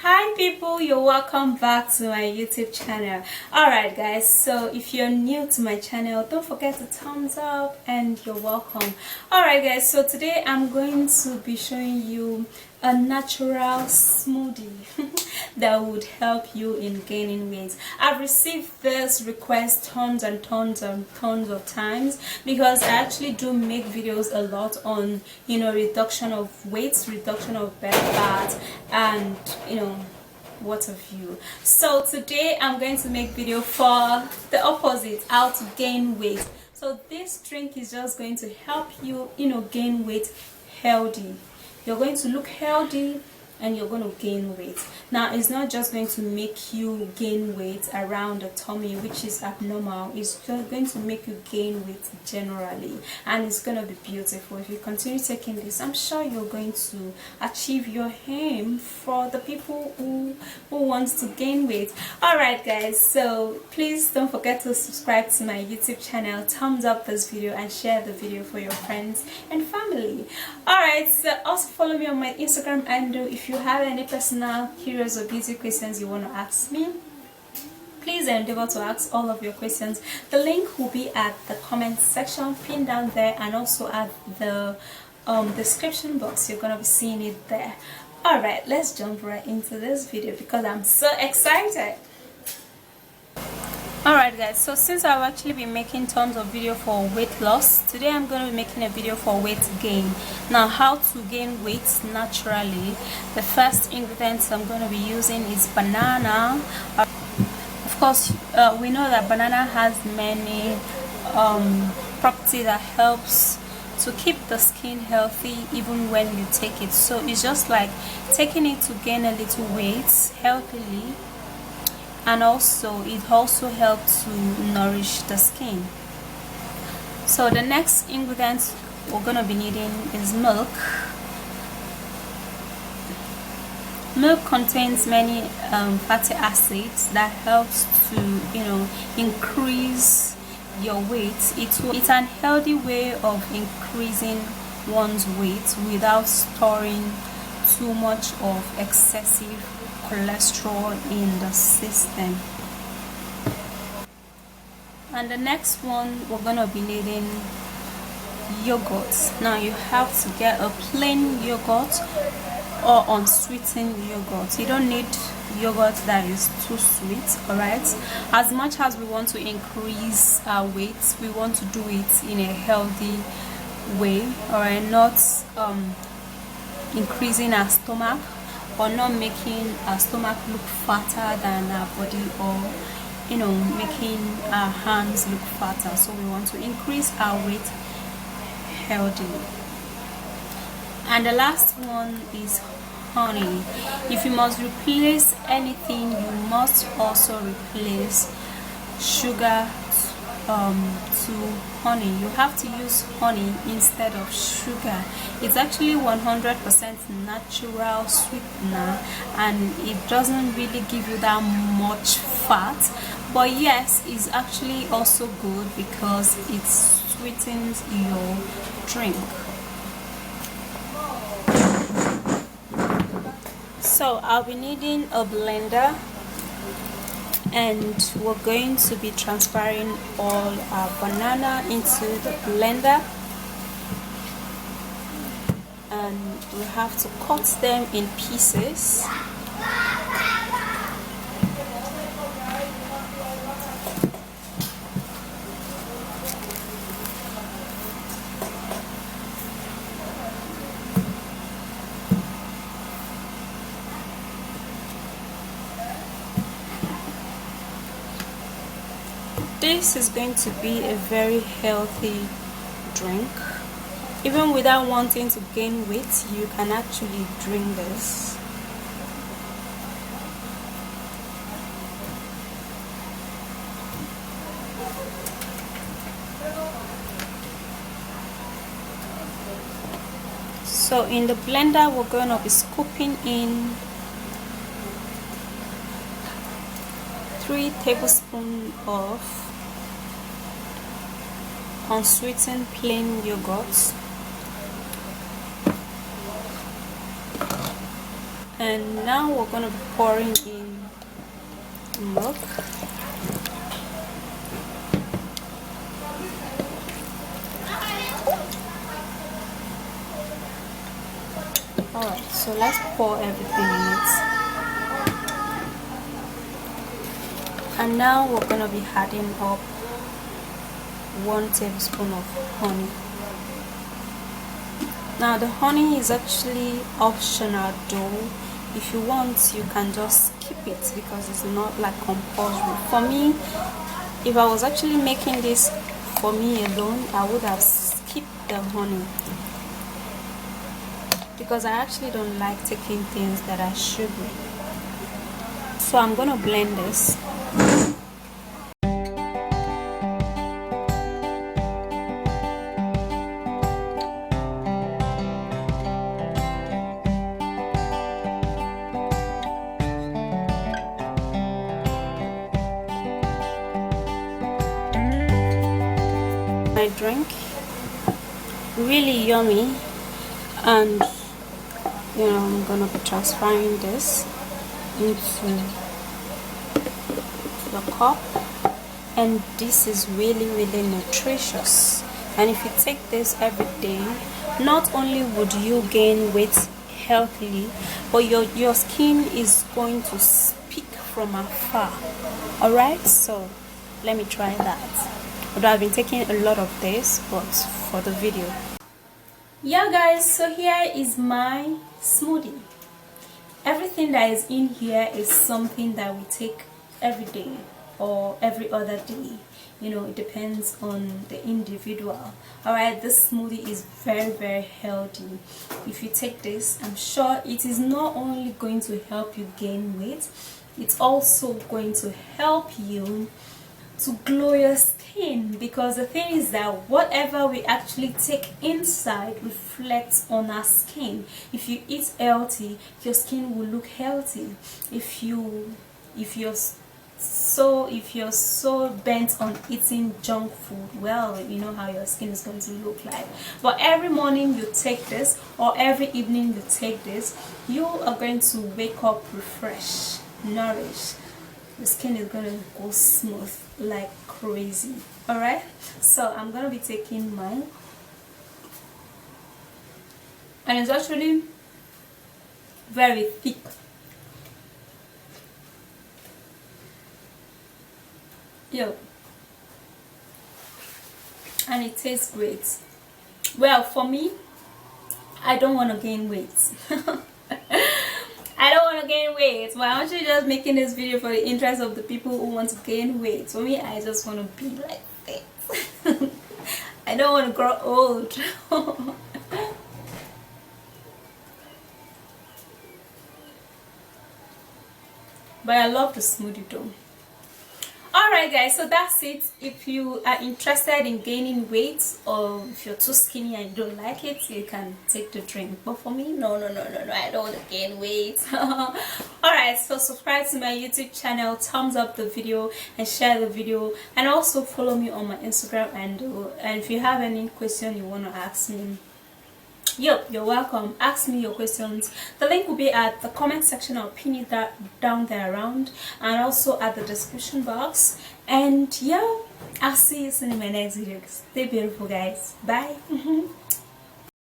Hi people, you're welcome back to my YouTube channel. Alright guys, so if you're new to my channel, don't forget to thumbs up and you're welcome. Alright guys, so today I'm going to be showing you a natural smoothie that would help you in gaining weight. I've received this request tons and tons of times because I actually do make videos a lot on reduction of weight, reduction of belly fat, and what of you. So today I'm going to make video for the opposite, how to gain weight. So this drink is just going to help you gain weight healthy. You're going to look healthy and you're going to gain weight. Now it's not just going to make you gain weight around the tummy, which is abnormal. It's just going to make you gain weight generally, and it's going to be beautiful. If you continue taking this, I'm sure you're going to achieve your aim for the people who wants to gain weight. Alright guys, so please don't forget to subscribe to my YouTube channel, thumbs up this video, and share the video for your friends and family. Alright, so also follow me on my Instagram handle. If you have any personal, curious, or beauty questions you want to ask me, please endeavor to ask all of your questions. The link will be at the comment section pinned down there, and also at the description box. You're gonna be seeing it there. Alright, let's jump right into this video because I'm so excited. Alright guys, so since I've actually been making tons of video for weight loss, today I'm going to be making a video for weight gain. Now, how to gain weight naturally. The first ingredients I'm going to be using is banana. Of course, we know that banana has many properties that helps to keep the skin healthy even when you take it. So it's just like taking it to gain a little weight healthily, and also it also helps to nourish the skin. So the next ingredient we're gonna be needing is milk. Milk contains many fatty acids that helps to increase your weight. It's an healthy way of increasing one's weight without storing too much of excessive cholesterol in the system. And the next one, we're gonna be needing yogurt. Now you have to get a plain yogurt or unsweetened yogurt. You don't need yogurt that is too sweet. Alright, as much as we want to increase our weight, we want to do it in a healthy way. Alright, not increasing our stomach, or not making our stomach look fatter than our body, or making our hands look fatter. So we want to increase our weight healthy. And the last one is honey. If you must replace anything, you must also replace sugar to honey. You have to use honey instead of sugar. It's actually 100% natural sweetener, and it doesn't really give you that much fat, but yes, it's actually also good because it sweetens your drink. So I'll be needing a blender, and we're going to be transferring all our banana into the blender, and we have to cut them in pieces. This is going to be a very healthy drink. Even without wanting to gain weight, you can actually drink this. So in the blender, we're going to be scooping in 3 tablespoons of unsweetened plain yogurt, And now we're going to be pouring in milk. Alright, so let's pour everything in it. And now we're going to be adding up 1 tablespoon of honey. Now the honey is actually optional though. If you want, you can just skip it because it's not like compulsory. For me, if I was actually making this for me alone, I would have skipped the honey because I actually don't like taking things that are sugary. So I'm gonna blend this. My drink, really yummy, and I'm gonna be transferring this into the cup, and this is really nutritious. And if you take this every day, not only would you gain weight healthily, but your skin is going to speak from afar. All right, so let me try that. Although I've been taking a lot of this, but for the video. Yeah guys, so here is my smoothie. Everything that is in here is something that we take every day or every other day. It depends on the individual. Alright, this smoothie is very healthy. If you take this, I'm sure it is not only going to help you gain weight, it's also going to help you to glow your skin, because the thing is that whatever we actually take inside reflects on our skin. If you eat healthy, your skin will look healthy. If you're so bent on eating junk food, well, you know how your skin is going to look like. But every morning you take this, or every evening you take this, you are going to wake up refreshed, nourished. The skin is gonna go smooth like crazy. Alright, so I'm gonna be taking mine, and it's actually very thick. And it tastes great. Well, for me, I don't want to gain weight. I don't want to gain weight, but I'm actually just making this video for the interest of the people who want to gain weight. For me, I just want to be like this. I don't want to grow old. But I love the smoothie though. Alright guys, so that's it. If you are interested in gaining weight, or if you're too skinny and you don't like it, you can take the drink. But for me, no, I don't want to gain weight. Alright, so subscribe to my YouTube channel, thumbs up the video and share the video, and also follow me on my Instagram handle. And if you have any question you want to ask me, you're welcome. Ask me your questions. The link will be at the comment section. I'll pin it down there around, and also at the description box. And yeah, I'll see you soon in my next video. Stay beautiful guys. Bye.